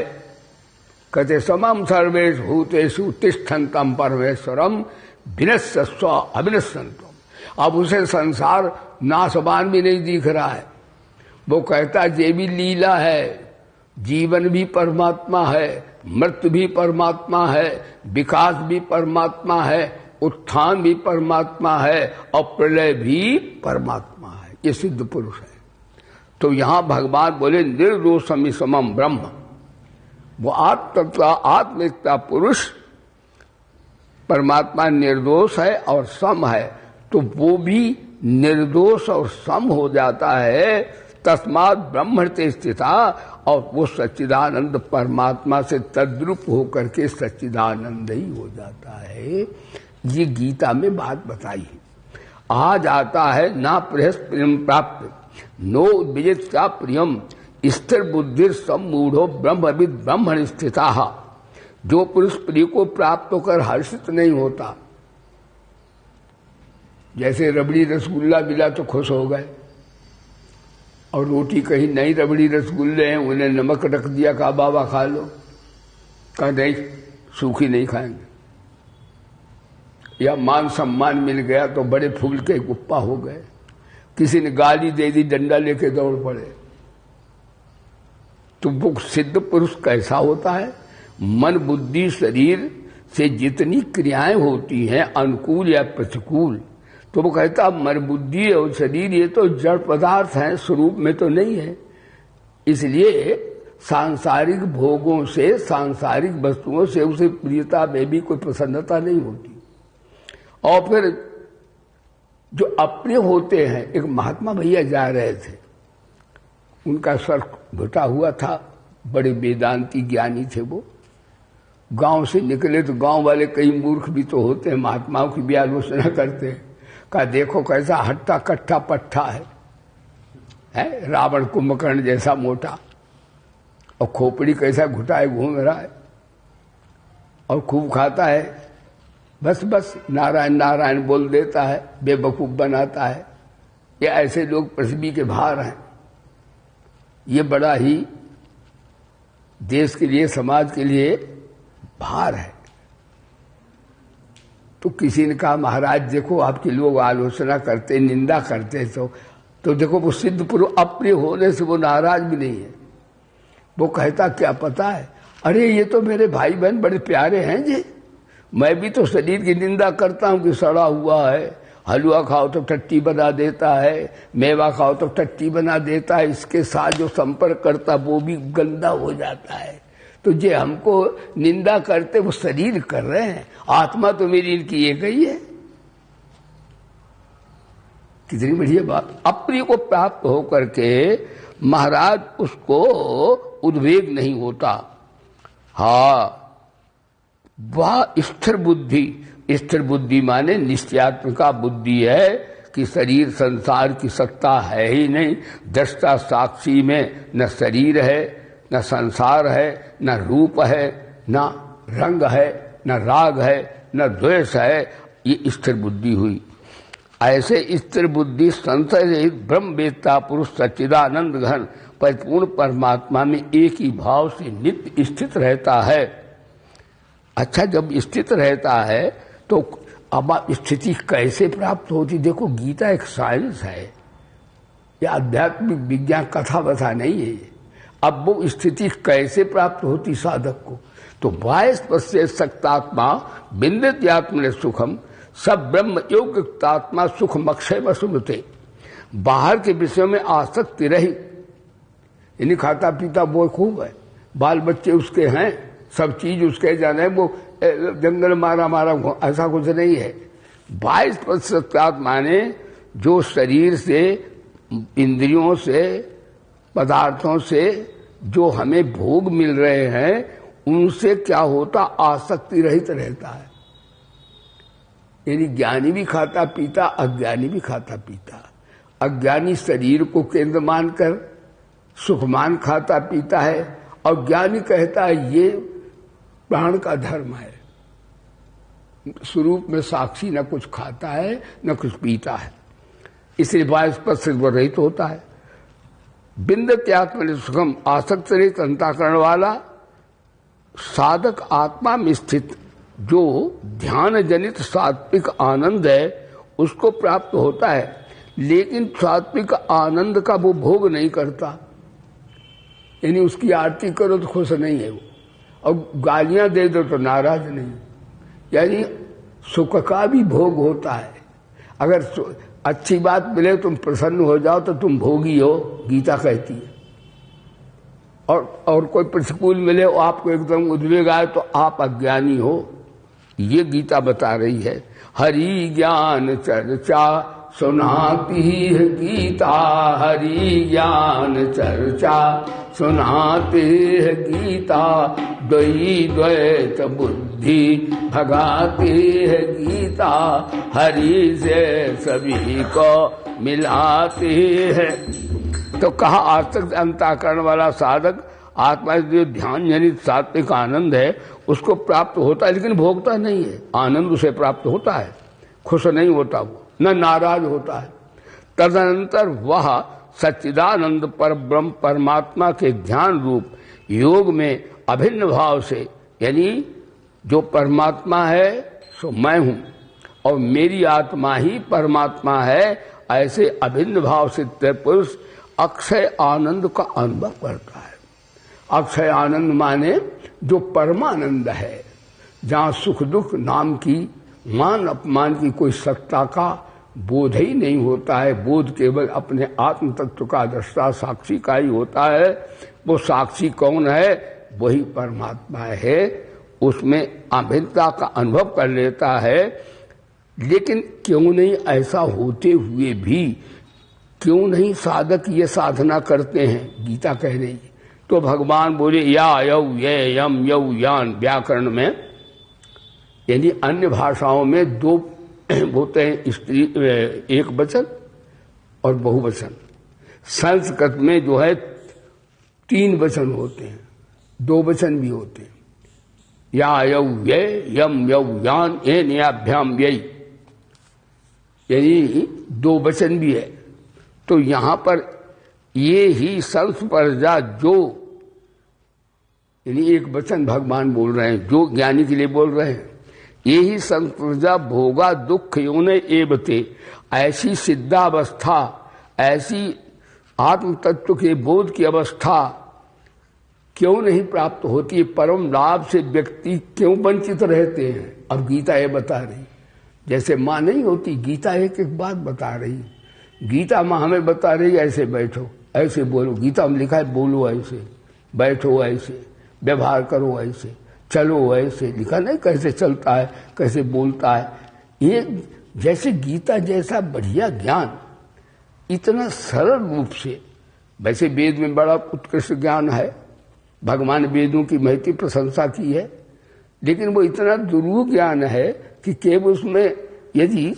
कहते समम सर्वेश भूतेषु तिष्ठन्तम परमेश्वरम विनश्यस्व अविनश्यन्तम। अब उसे संसार नाशवान भी नहीं दिख रहा है। वो कहता ये भी लीला है, जीवन भी परमात्मा है, मृत्यु भी परमात्मा है, विकास भी परमात्मा है, उत्थान भी परमात्मा है और प्रलय भी परमात्मा है। ये सिद्ध पुरुष है। तो यहां भगवान बोले निर्दोषमि समम ब्रह्म। वो आत्मिकता पुरुष परमात्मा निर्दोष है और सम है, तो वो भी निर्दोष और सम हो जाता है। तस्मात् ब्रह्मते स्थिता, और वो सच्चिदानंद परमात्मा से तद्रूप होकर के सच्चिदानंद ही हो जाता है। ये गीता में बात बताई है। आज आता है ना प्रियस प्रियम प्राप्त नो उद्विजित सा प्रियम स्थिर बुद्धि सम्मूढ़ो ब्रह्मविद ब्रह्मण स्थिता। जो पुरुष प्रिय को प्राप्त होकर हर्षित नहीं होता, जैसे रबड़ी रसगुल्ला मिला तो खुश हो गए, और रोटी कहीं नहीं रबड़ी रसगुल्ले हैं, उन्हें नमक रख दिया, कहा बाबा खा लो, कहा नहीं सूखी नहीं खाएंगे। या मान सम्मान मिल गया तो बड़े फूल के गुप्पा हो गए, किसी ने गाली दे दी, डंडा लेके दौड़ पड़े। तो वो सिद्ध पुरुष कैसा होता है? मन बुद्धि शरीर से जितनी क्रियाएं होती हैं अनुकूल या प्रतिकूल, तो वो कहता मन बुद्धि और शरीर ये तो जड़ पदार्थ हैं, स्वरूप में तो नहीं है। इसलिए सांसारिक भोगों से, सांसारिक वस्तुओं से उसे प्रियता में भी कोई प्रसन्नता नहीं होती। और फिर जो अप्रिय होते हैं, एक महात्मा भैया जा रहे थे, उनका सर घुटा हुआ था, बड़े वेदांती ज्ञानी थे वो। गांव से निकले तो गांव वाले कई मूर्ख भी तो होते हैं, महात्माओं की भी आलोचना करते हैं। कहा देखो कैसा हट्टा कट्ठा पट्ठा है, रावण कुंभकर्ण जैसा मोटा, और खोपड़ी कैसा घुटाए घूम रहा है, और खूब खाता है, बस बस नारायण नारायण बोल देता है, बेवकूफ बनाता है। ये ऐसे लोग पृथ्वी के भार हैं। ये बड़ा ही देश के लिए, समाज के लिए भार है। तो किसी ने कहा महाराज देखो आपके लोग आलोचना करते, निंदा करते, तो देखो वो सिद्ध पुरुष अप्रिय होने से वो नाराज भी नहीं है। वो कहता क्या पता है, अरे ये तो मेरे भाई बहन बड़े प्यारे हैं जी, मैं भी तो शरीर की निंदा करता हूं कि सड़ा हुआ है, हलवा खाओ तो टट्टी बना देता है, मेवा खाओ तो टट्टी बना देता है, इसके साथ जो संपर्क करता वो भी गंदा हो जाता है। तो जे हमको निंदा करते वो शरीर कर रहे हैं, आत्मा तो मेरी इनकी एक ही है। कितनी बढ़िया बात। अप्रिय को प्राप्त होकर के महाराज उसको उद्वेग नहीं होता। हाँ, वह स्थिर बुद्धि, स्थिर बुद्धि माने निश्चयात्मिका बुद्धि है कि शरीर संसार की सत्ता है ही नहीं। दृष्टा साक्षी में न शरीर है, न संसार है, न रूप है, न रंग है, न राग है, न द्वेष है। ये स्थिर बुद्धि हुई। ऐसे स्थिर बुद्धि संशय रहित ब्रह्मवेत्ता पुरुष सच्चिदानंद घन परिपूर्ण परमात्मा में एक ही भाव से नित्य स्थित रहता है। अच्छा, जब स्थित रहता है तो अब स्थिति कैसे प्राप्त होती? देखो गीता एक साइंस है, ये आध्यात्मिक विज्ञान कथा बथा नहीं है। अब वो स्थिति कैसे प्राप्त होती साधक को? तो वायस पश्य सक्तात्मा बिंदित्यात्म सुखम सब ब्रह्म योग्यतात्मा सुखम अक्षय वसुमते। बाहर के विषयों में आसक्ति रही, इन्हीं खाता पीता वो खूब है, बाल बच्चे उसके हैं, सब चीज उसके जाने, वो जंगल मारा मारा, ऐसा कुछ नहीं है। 22% माने जो शरीर से, इंद्रियों से, पदार्थों से जो हमें भोग मिल रहे हैं उनसे क्या होता, आसक्ति रहित रहता है। यानी ज्ञानी भी खाता पीता, अज्ञानी भी खाता पीता। अज्ञानी शरीर को केंद्र मानकर सुखमान खाता पीता है, और ज्ञानी कहता है ये प्राण का धर्म है। स्वरूप में साक्षी न कुछ खाता है न कुछ पीता है, इसलिए वायस्पद से रहित होता है। बिंदते आत्मनि सुखम, आसक्त रहित अंतःकरण वाला साधक आत्मा में स्थित जो ध्यान जनित सात्विक आनंद है उसको प्राप्त होता है, लेकिन सात्विक आनंद का वो भोग नहीं करता। यानी उसकी आरती करो तो खुश नहीं है वो, और गालियां दे दो तो नाराज नहीं। यानी सुख का भी भोग होता है। अगर अच्छी बात मिले तुम प्रसन्न हो जाओ तो तुम भोगी हो, गीता कहती है। और कोई प्रतिकूल मिले और आपको एकदम उद्वेग आए तो आप अज्ञानी हो, ये गीता बता रही है। हरि ज्ञान चर्चा सुनाती है गीता, हरि ज्ञान चर्चा सुनाती है गीता, द्वैत द्वैत बुद्धि भगाती है गीता, हरि से सभी को मिलाती है। तो कहा आसक्त अंतःकरण वाला साधक आत्मा जो ध्यान जनित सात्विक आनंद है उसको प्राप्त होता है, लेकिन भोगता नहीं है। आनंद उसे प्राप्त होता है, खुश नहीं होता वो, न नाराज होता है। तदनंतर वह सच्चिदानंद पर ब्रह्म परमात्मा के ध्यान रूप योग में अभिन्न भाव से, यानी जो परमात्मा है सो मैं हूं और मेरी आत्मा ही परमात्मा है, ऐसे अभिन्न भाव से पुरुष अक्षय आनंद का अनुभव करता है। अक्षय आनंद माने जो परमानंद है, जहां सुख दुख नाम की मान अपमान की कोई सत्ता का बोध ही नहीं होता है। बोध केवल अपने आत्म तत्व का दृष्टा साक्षी का ही होता है। वो साक्षी कौन है? वही परमात्मा है। उसमें अभिन्नता का अनुभव कर लेता है। लेकिन क्यों नहीं ऐसा होते हुए भी क्यों नहीं साधक ये साधना करते हैं? गीता कह रही है। तो भगवान बोले या यौ ये यम यौ यान, व्याकरण में यानी अन्य भाषाओं में दो होते हैं, स्त्री एक वचन और बहुवचन। संस्कृत में जो है 3 वचन होते हैं, 2 वचन भी होते हैं। या यौ ये यम यौ यान एन याभ्याम यही, यानी 2 वचन भी है। तो यहां पर ये ही संस्पर्जा जो, यानी एक वचन भगवान बोल रहे हैं, जो ज्ञानी के लिए बोल रहे हैं। ये ही संस्पर्जा भोगा दुख योने एवते, ऐसी सिद्धावस्था, ऐसी आत्म तत्व के बोध की अवस्था क्यों नहीं प्राप्त होती है? परम लाभ से व्यक्ति क्यों वंचित रहते हैं? अब गीता ये बता रही, जैसे माँ नहीं होती, गीता एक एक बात बता रही। गीता माँ हमें बता रही ऐसे बैठो, ऐसे बोलो। गीता में लिखा है बोलो ऐसे, बैठो ऐसे, व्यवहार करो ऐसे, चलो ऐसे। लिखा नहीं कैसे चलता है, कैसे बोलता है। ये जैसे गीता जैसा बढ़िया ज्ञान इतना सरल रूप से, वैसे वेद में बड़ा उत्कृष्ट ज्ञान है, भगवान वेदों की महती प्रशंसा की है, लेकिन वो इतना दुरूह ज्ञान है कि केवल उसमें यदि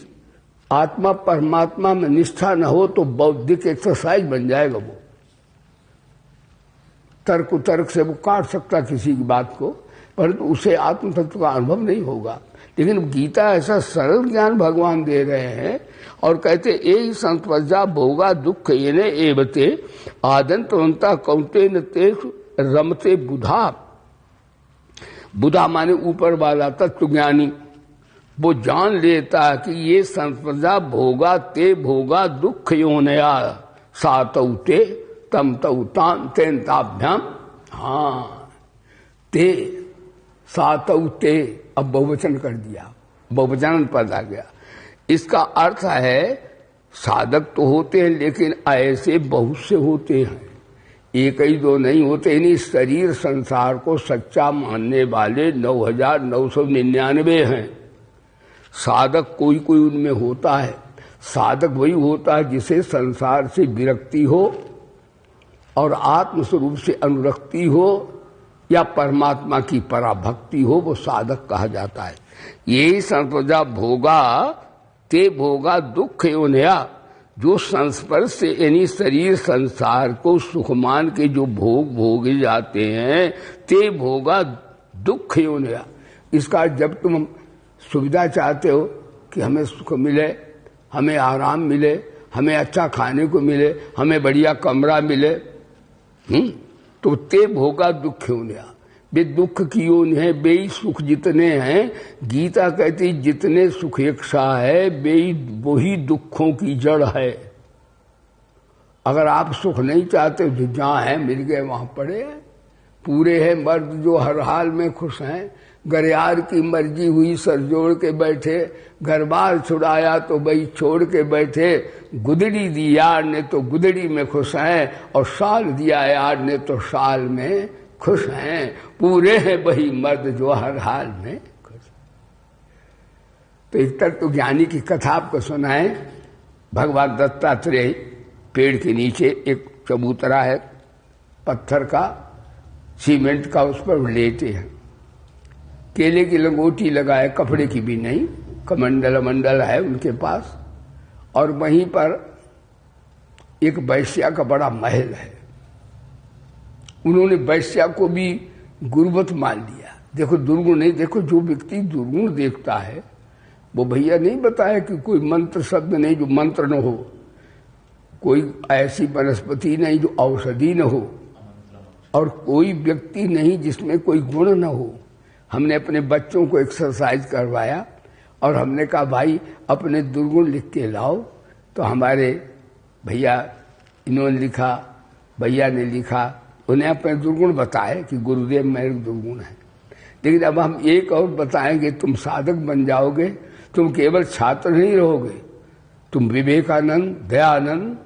आत्मा परमात्मा में निष्ठा न हो तो बौद्धिक एक्सरसाइज बन जाएगा। वो तर्क से वो काट सकता किसी की बात को, परंतु उसे आत्म तत्व का अनुभव नहीं होगा। लेकिन गीता ऐसा सरल ज्ञान भगवान दे रहे हैं और कहते ए संस्पर्जा भोगा दुख येने एवते आदंतवंता कौंतेन तेष रमते बुधा। बुधा माने ऊपर वाला तत्व ज्ञानी, वो जान लेता कि ये संस्पर्धा भोगा ते भोगा दुख योनया सातौते तम तौतान तेन ताभ्याम। हाँ, ते सातौते, अब बहुवचन कर दिया, बहुवचन पद आ गया। इसका अर्थ है साधक तो होते हैं लेकिन ऐसे बहुत से होते हैं, एक ही दो नहीं होते। इन्हीं शरीर संसार को सच्चा मानने वाले 9,999 हैं। साधक कोई कोई उनमें होता है। साधक वही होता है जिसे संसार से विरक्ति हो और आत्मस्वरूप से अनुरक्ति हो या परमात्मा की पराभक्ति हो, वो साधक कहा जाता है। यही संप्रजा भोगा ते भोगा दुख योनया, जो संस्पर्श से यानी शरीर संसार को सुख मान के जो भोग भोगे जाते हैं, ते भोगा दुख योनया। इसका जब तुम सुविधा चाहते हो कि हमें सुख मिले, हमें आराम मिले, हमें अच्छा खाने को मिले, हमें बढ़िया कमरा मिले, तो ते भोगा दुख योनया, बे दुख की योन है, बे सुख जितने हैं, गीता कहती जितने सुख इच्छा है बे वही दुखों की जड़ है। अगर आप सुख नहीं चाहते तो जहां है मिल गए वहां पड़े हैं। पूरे हैं मर्द जो हर हाल में खुश हैं, गरयार की मर्जी हुई सर जोड़ के बैठे, घर बार छुड़ाया तो भाई छोड़ के बैठे, गुदड़ी दी यार ने तो गुदड़ी में खुश हैं, और शाल दिया यार ने तो शाल में खुश हैं। पूरे हैं वही मर्द जो हर हाल में खुश। तो एक तरह तो ज्ञानी की कथा आपको सुनाए। भगवान दत्तात्रेय पेड़ के नीचे एक चबूतरा है पत्थर का, सीमेंट का, उस पर लेटे हैं, केले की लंगोटी लगाए, कपड़े की भी नहीं, कमंडल मंडल है उनके पास, और वहीं पर एक वैश्या का बड़ा महल है। उन्होंने वैश्या को भी गुरुवत मान लिया। देखो दुर्गुण नहीं, देखो जो व्यक्ति दुर्गुण देखता है वो भैया नहीं बताया कि कोई मंत्र शब्द नहीं जो मंत्र न हो, कोई ऐसी वनस्पति नहीं जो औषधि न हो, और कोई व्यक्ति नहीं जिसमें कोई गुण न हो। हमने अपने बच्चों को एक्सरसाइज करवाया और हमने कहा भाई अपने दुर्गुण लिख के लाओ, तो हमारे भैया इन्होंने लिखा, भैया ने लिखा, उन्हें अपने दुर्गुण बताए कि गुरुदेव मेरे दुर्गुण है। लेकिन अब हम एक और बताएंगे, तुम साधक बन जाओगे, तुम केवल छात्र नहीं रहोगे, तुम विवेकानंद, दयानंद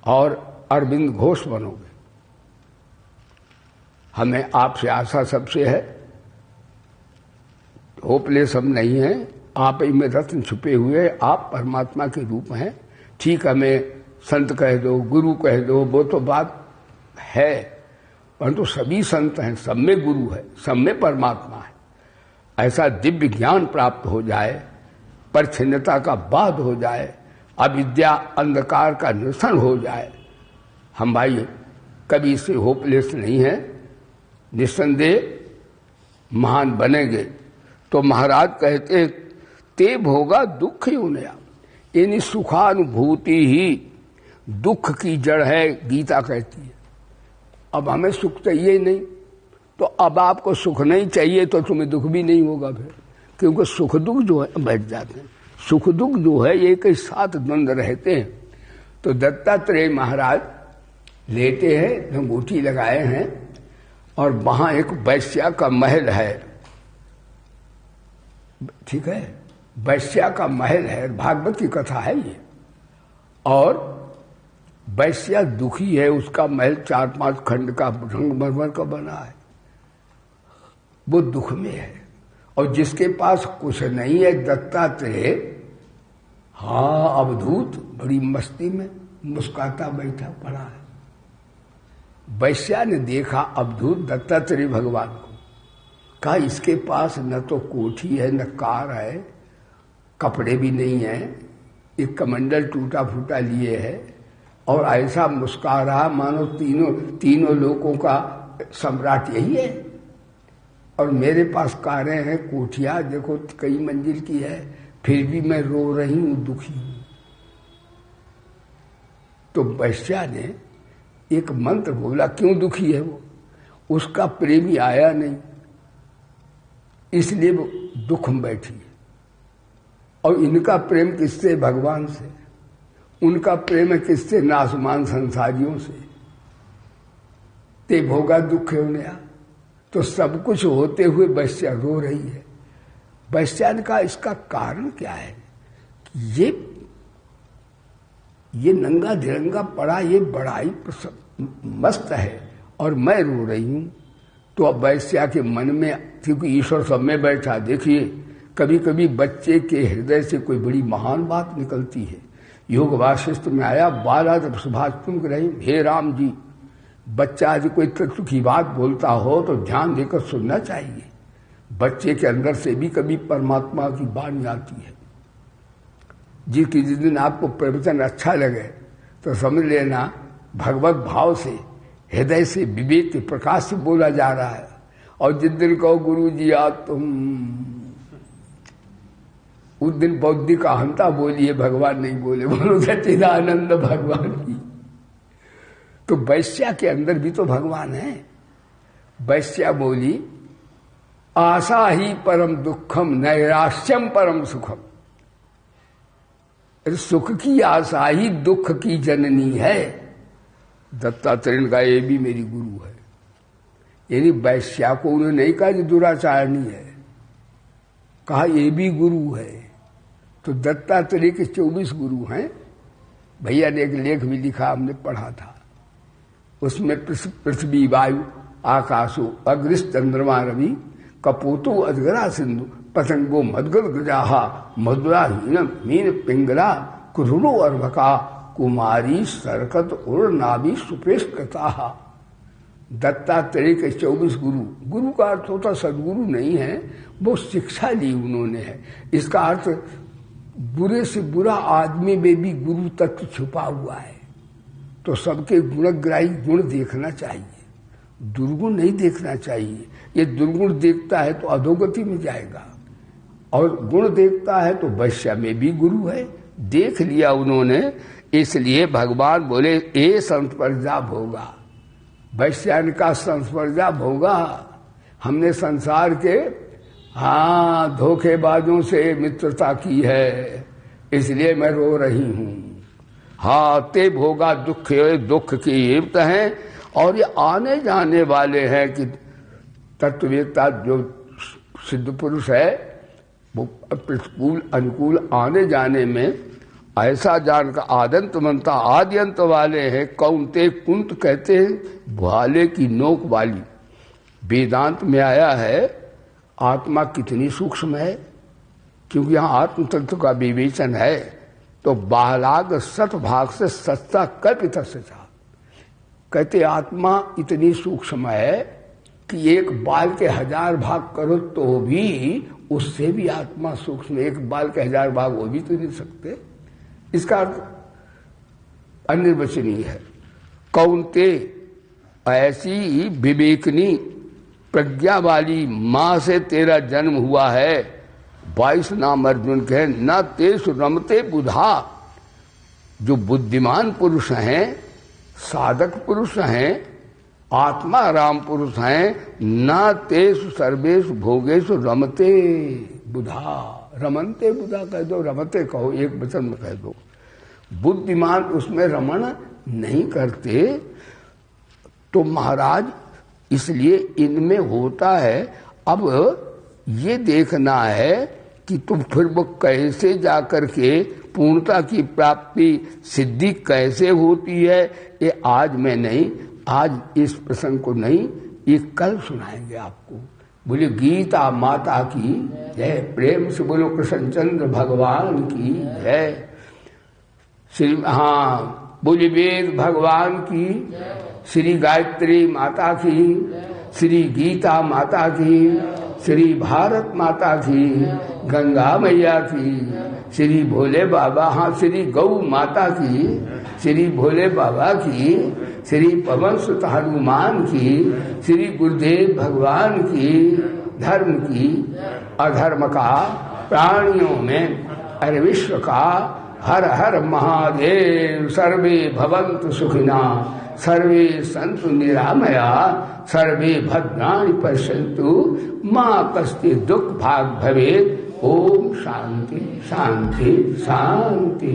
और अरविंद घोष बनोगे। हमें आपसे आशा सबसे है, होपलेस हम नहीं हैं, आप ही में रत्न छुपे हुए, आप परमात्मा के रूप हैं। ठीक हमें संत कह दो, गुरु कह दो, वो तो बात है, परंतु सभी संत हैं, सब में गुरु है, सब में परमात्मा है। ऐसा दिव्य ज्ञान प्राप्त हो जाए, परिच्छिन्नता का बाध हो जाए, अविद्या अंधकार का निरसन हो जाए, हम भाई कभी से होपलेस नहीं है, निस्संदेह महान बनेंगे। तो महाराज कहते ते भोगा दुख योनया, यानी सुखानुभूति ही दुख की जड़ है, गीता कहती है। अब हमें सुख चाहिए नहीं, तो अब आपको सुख नहीं चाहिए तो तुम्हें दुख भी नहीं होगा फिर, क्योंकि सुख दुख जो है बैठ जाते हैं। सुख दुख जो है एक ही साथ द्वंद्व रहते हैं। तो दत्तात्रेय महाराज लेटे हैं, अंगूठी लगाए हैं, और वहां एक वैश्या का महल है, ठीक है, वैश्या का महल है, भागवत की कथा है ये। और वैश्या दुखी है, उसका महल 4-5 खंड का संगमरमर का बना है, वो दुख में है। और जिसके पास कुछ नहीं है, दत्तात्रेय, हाँ अवधूत बड़ी मस्ती में मुस्कुराता बैठा पड़ा है। वैश्या ने देखा अवधूत दत्तात्रेय भगवान को, कहा इसके पास न तो कोठी है, न कार है, कपड़े भी नहीं है, एक कमंडल टूटा फूटा लिए है, और ऐसा मुस्कुरा रहा मानो तीनों लोगों का सम्राट यही है। और मेरे पास कारें हैं, कोठियां देखो कई मंजिल की है, फिर भी मैं रो रही हूं, दुखी हूं। तो वैश्या ने एक मंत्र बोला, क्यों दुखी है वो? उसका प्रेमी आया नहीं, इसलिए वो दुख में बैठी है। और इनका प्रेम किससे? भगवान से। उनका प्रेम है किससे? नासमान संसारियों से। ते भोगा दुख होने, तो सब कुछ होते हुए वैश्या रो रही है। वैश्या ने कहा इसका कारण क्या है? ये नंगा धिरंगा पड़ा, ये बड़ा ही मस्त है और मैं रो रही हूं। तो अब वैश्या के मन में, क्योंकि ईश्वर सब में बैठा, देखिए कभी कभी बच्चे के हृदय से कोई बड़ी महान बात निकलती है। योग वासिष्ठ में आया, बाला जब सुभाष तुम रही, हे राम जी बच्चा यदि कोई तत्व की बात बोलता हो तो ध्यान देकर सुनना चाहिए। बच्चे के अंदर से भी कभी परमात्मा की वाणी आती है। जिस दिन आपको प्रवचन अच्छा लगे तो समझ लेना भगवत भाव से, हृदय से, विवेक के प्रकाश से बोला जा रहा है। और जिस दिन कहो गुरु जी आ तुम, उस दिन बौद्धिक अहंता बोलिए, भगवान नहीं बोले। बोलो सच्चिदानंद भगवान की। तो वैश्या के अंदर भी तो भगवान है। वैश्या बोली आशा ही परम दुखम नैराश्यम परम सुखम। सुख की आशा ही दुख की जननी है। दत्तात्रेय का ये भी मेरी गुरु है। यानी वैश्या को उन्होंने नहीं कहा कि दुराचारणी है, कहा ये भी गुरु है। तो दत्तात्रेय के 24 गुरु हैं। भैया ने एक लेख भी लिखा, हमने पढ़ा था। उसमें पृथ्वी, वायु, आकाशो, अग्निश, चंद्रमा, रवि, कपोतो, अजगरा, सिंधु, पतंगो, मदगल, गजाहा, मधुरा, हीनम, मीन, पिंगला, कुरुणो, अर्भका, कुमारी, सरकत, उड़, नाभि, सुपेश, दत्तात्रेय के 24 गुरु। गुरु का अर्थ होता सदगुरु नहीं है, वो शिक्षा ली उन्होंने है। इसका अर्थ बुरे से बुरा आदमी में भी गुरु तत्व छुपा हुआ है। तो सबके गुणग्राही गुण देखना चाहिए, दुर्गुण नहीं देखना चाहिए। ये दुर्गुण देखता है तो अधोगति में जाएगा, और गुण देखता है तो वैश्या में भी गुरु है। देख लिया उन्होंने, इसलिए भगवान बोले ए संस्पर्धा भोगा। वैश्यान का संस्पर्धा भोगा। हमने संसार के धोखेबाजों से मित्रता की है, इसलिए मैं रो रही हूं। ते भोगा दुख, दुख की युक्त हैं। और ये आने जाने वाले हैं कि तत्ववेत्ता जो सिद्ध पुरुष है वो प्रतिकूल अनुकूल आने जाने में ऐसा जान का आदंत मनता आद्यंत वाले हैं। कौनते कुंत कहते हैं भाले की नोक वाली। वेदांत में आया है आत्मा कितनी सूक्ष्म है, क्योंकि यहाँ आत्म तत्व का विवेचन है। तो बालाग सत भाग से सत्ता कल्पित सचा। कहते आत्मा इतनी सूक्ष्म है कि एक बाल के 1000 भाग करो तो भी उससे भी आत्मा सूक्ष्म। एक बाल के 1000 भाग हो भी तो नहीं सकते। इसका अर्थ अनिर्वचनीय है। कौनते ऐसी विवेकनी प्रज्ञा वाली मां से तेरा जन्म हुआ है। 22 नाम अर्जुन के न तेस रमते बुधा। जो बुद्धिमान पुरुष हैं, साधक पुरुष हैं, आत्मा राम पुरुष हैं, न तेस सर्वेश भोगेश रमते बुधा। रमनते बुधा कह दो, रमते कहो, एक वचन में कह दो। बुद्धिमान उसमें रमण नहीं करते। तो महाराज इसलिए इनमें होता है। अब ये देखना है कि तुम फिर वो कैसे जाकर के पूर्णता की प्राप्ति सिद्धि कैसे होती है, ये आज मैं नहीं, आज इस प्रसंग को नहीं, ये कल सुनाएंगे आपको। बोले गीता माता की जय। प्रेम से बोलो कृष्णचंद्र भगवान की जय। श्री बोले वेद भगवान की, श्री गायत्री माता की, श्री गीता माता की, श्री भारत माता की, गंगा मैया की, श्री भोले बाबा, श्री गौ माता की, श्री भोले बाबा की, श्री पवन सुत हनुमान की, श्री गुरुदेव भगवान की, धर्म की, अधर्म का, प्राणियों में, अरे विश्व का, हर हर महादेव। सर्वे भवन्तु सुखिना, सर्वे सन्तु निरामया, सर्वे भद्राणि पश्यन्तु, मा कश्चित् दुःख भाग् भवेत्। ओम शांति शांति शांति।